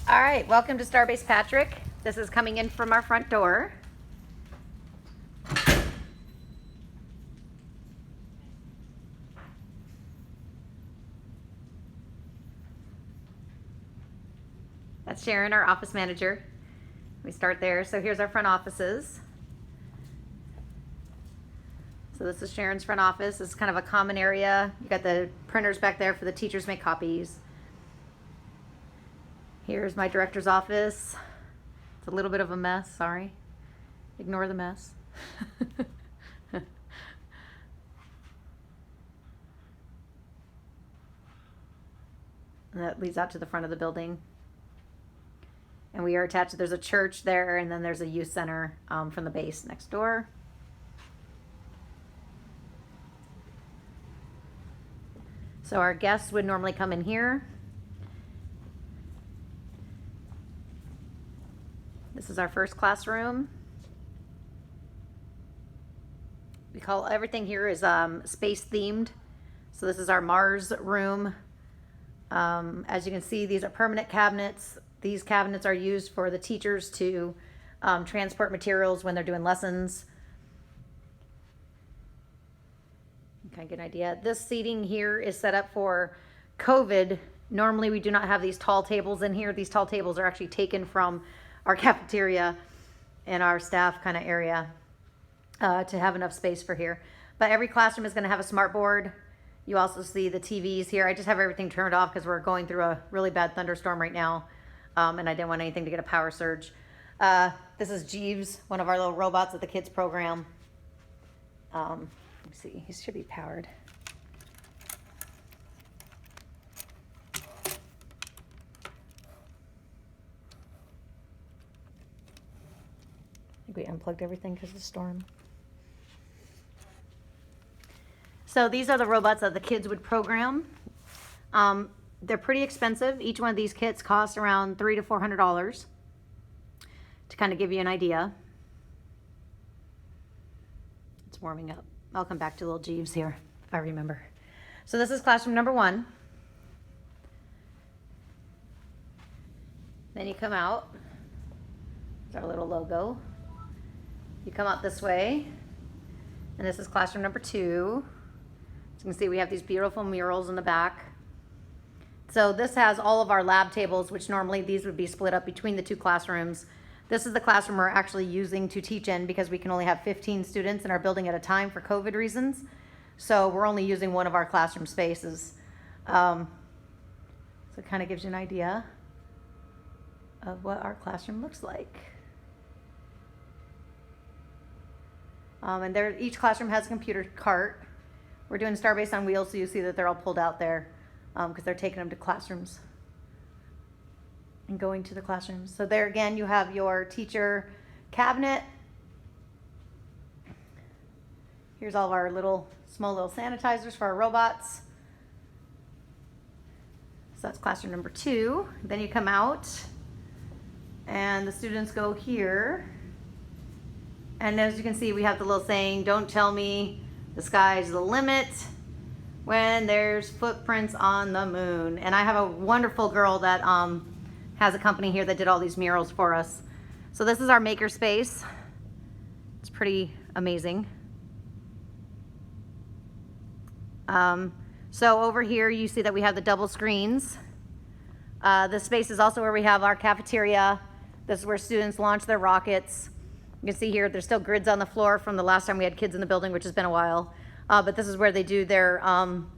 All right, welcome to STARBASE Patrick. This is coming in from our front door. That's Sharon, our office manager. We start there. So here's our front offices. So this is Sharon's front office. This is kind of a common area. You got the printers back there for the teachers to make copies. Here's my director's office. It's a little bit of a mess, sorry. Ignore the mess. And that leads out to the front of the building. And we are attached, there's a church there, and then there's a youth center from the base next door. So our guests would normally come in here. This is our first classroom. We call everything here is space themed. So this is our Mars room. As you can see, these are permanent cabinets. These cabinets are used for the teachers to transport materials when they're doing lessons. You kind of get an idea. This seating here is set up for COVID. Normally we do not have these tall tables in here. These tall tables are actually taken from our cafeteria and our staff kind of area to have enough space for here. But every classroom is going to have a smart board. You also see the TVs here. I just have everything turned off because we're going through a really bad thunderstorm right now. And I didn't want anything to get a power surge. This is Jeeves, one of our little robots at the kids program. Let me see, he should be powered. I think we unplugged everything because of the storm. So these are the robots that the kids would program. They're pretty expensive. Each one of these kits costs around $300 to $400 to kind of give you an idea. It's warming up. I'll come back to little Jeeves here if I remember. So this is classroom number 1. Then you come out. There's our little logo. You come out this way, and this is classroom number 2. As you can see, we have these beautiful murals in the back. So this has all of our lab tables, which normally these would be split up between the 2 classrooms. This is the classroom we're actually using to teach in because we can only have 15 students in our building at a time for COVID reasons. So we're only using one of our classroom spaces. So it kind of gives you an idea of what our classroom looks like. And there, each classroom has a computer cart. We're doing STARBASE on wheels, so you see that they're all pulled out there because they're taking them to classrooms and going to the classrooms. So there again, you have your teacher cabinet. Here's all of our small little sanitizers for our robots. So that's classroom number 2. Then you come out and the students go here. And as you can see, we have the little saying, "Don't tell me the sky's the limit when there's footprints on the moon." And I have a wonderful girl that has a company here that did all these murals for us. So this is our maker space. It's pretty amazing. So over here you see that we have the double screens. This space is also where we have our cafeteria. This is where students launch their rockets. You can see here there's still grids on the floor from the last time we had kids in the building, which has been a while. But this is where they do their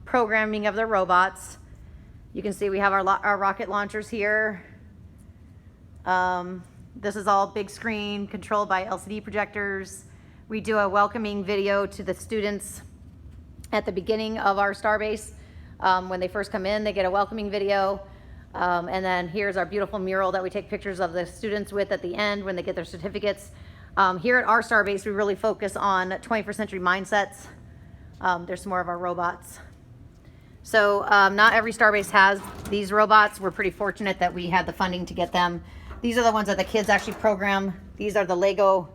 programming of their robots. You can see we have our rocket launchers here. This is all big screen controlled by LCD projectors. We do a welcoming video to the students at the beginning of our STARBASE. When they first come in, they get a welcoming video. And then here's our beautiful mural that we take pictures of the students with at the end when they get their certificates. Here at our STARBASE, we really focus on 21st century mindsets. There's some more of our robots. So not every STARBASE has these robots. We're pretty fortunate that we had the funding to get them. These are the ones that the kids actually program. These are the Lego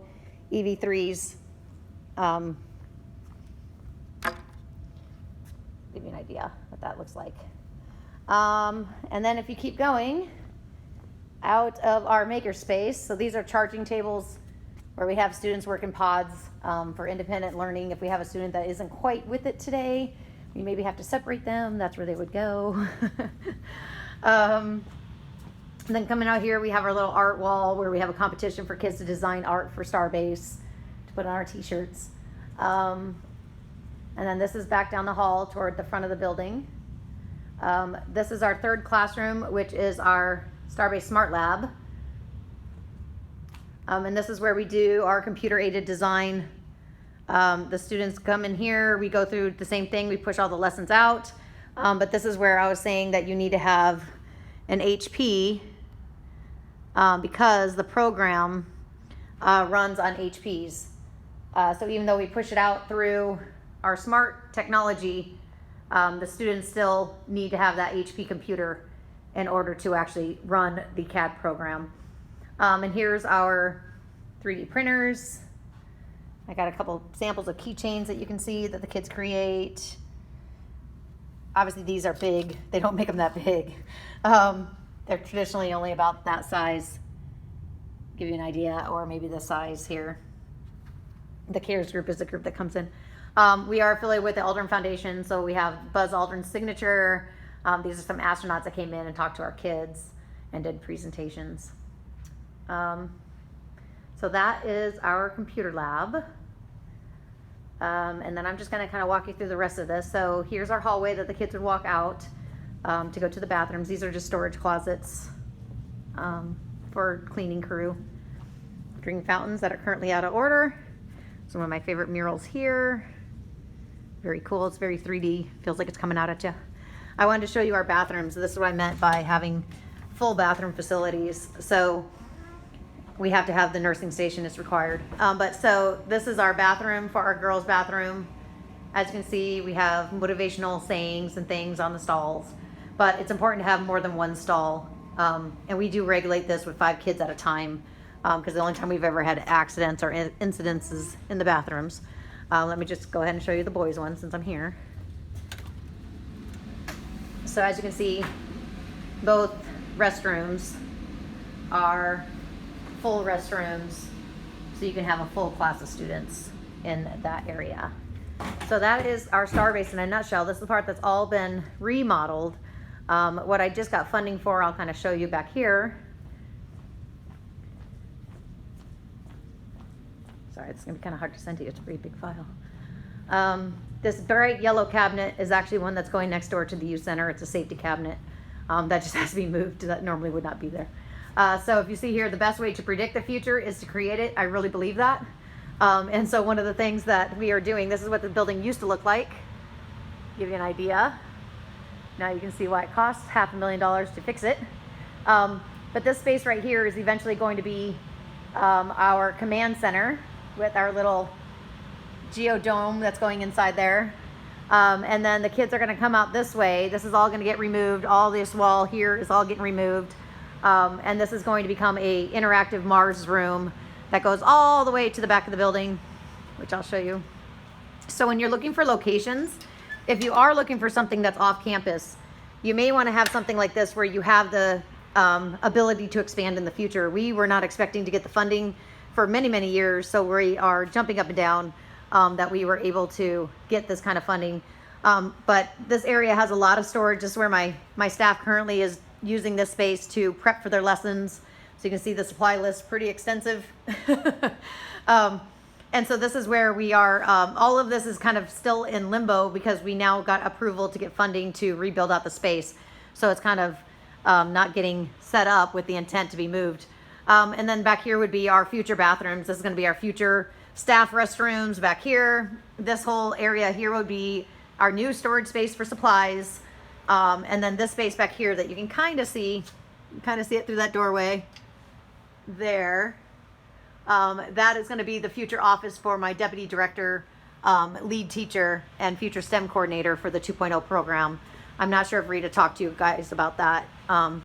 EV3s. Give you an idea what that looks like. And then if you keep going, out of our maker space. So these are charging tables where we have students work in pods for independent learning. If we have a student that isn't quite with it today, we maybe have to separate them. That's where they would go. And then coming out here, we have our little art wall where we have a competition for kids to design art for STARBASE to put on our t-shirts. And then this is back down the hall toward the front of the building. This is our third classroom, which is our STARBASE Smart Lab. And this is where we do our computer-aided design. The students come in here, we go through the same thing, we push all the lessons out. But this is where I was saying that you need to have an HP because the program runs on HPs. So even though we push it out through our smart technology, the students still need to have that HP computer in order to actually run the CAD program. And here's our 3D printers. I got a couple samples of keychains that you can see that the kids create. Obviously these are big, they don't make them that big. They're traditionally only about that size. Give you an idea, or maybe the size here. The CARES group is the group that comes in. We are affiliated with the Aldrin Foundation, so we have Buzz Aldrin's signature. These are some astronauts that came in and talked to our kids and did presentations. So that is our computer lab. And then I'm just gonna kind of walk you through the rest of this. So here's our hallway that the kids would walk out to go to the bathrooms. These are just storage closets for cleaning crew. Drink fountains that are currently out of order. Some of my favorite murals here. Very cool, it's very 3D, feels like it's coming out at you. I wanted to show you our bathrooms. This is what I meant by having full bathroom facilities. So we have to have the nursing station is required. So this is our bathroom for our girls' bathroom. As you can see, we have motivational sayings and things on the stalls, but it's important to have more than one stall. And we do regulate this with 5 kids at a time because the only time we've ever had accidents or incidents is in the bathrooms. Let me just go ahead and show you the boys' one since I'm here. So as you can see, both restrooms are full restrooms, so you can have a full class of students in that area. So that is our STARBASE in a nutshell. This is the part that's all been remodeled. What I just got funding for, I'll kind of show you back here. Sorry, it's gonna be kind of hard to send to you. It's a pretty big file. This bright yellow cabinet is actually one that's going next door to the youth center. It's a safety cabinet that just has to be moved. That normally would not be there. So if you see here, the best way to predict the future is to create it. I really believe that. And so one of the things that we are doing, this is what the building used to look like. Give you an idea. Now you can see why it costs $500,000 to fix it. But this space right here is eventually going to be our command center with our little geodome that's going inside there. And then the kids are gonna come out this way. This is all gonna get removed. All this wall here is all getting removed. And this is going to become a interactive Mars room that goes all the way to the back of the building, which I'll show you. So when you're looking for locations, if you are looking for something that's off campus, you may want to have something like this where you have the ability to expand in the future. We were not expecting to get the funding for many, many years, so we are jumping up and down that we were able to get this kind of funding. But this area has a lot of storage. This is where my staff currently is using this space to prep for their lessons. So you can see the supply list, pretty extensive. And so this is where we are. All of this is kind of still in limbo because we now got approval to get funding to rebuild out the space. So it's kind of not getting set up with the intent to be moved. And then back here would be our future bathrooms. This is going to be our future staff restrooms back here. This whole area here would be our new storage space for supplies. And then this space back here that you can kind of see it through that doorway there. That is going to be the future office for my deputy director, lead teacher, and future STEM coordinator for the 2.0 program. I'm not sure if Rita talked to you guys about that,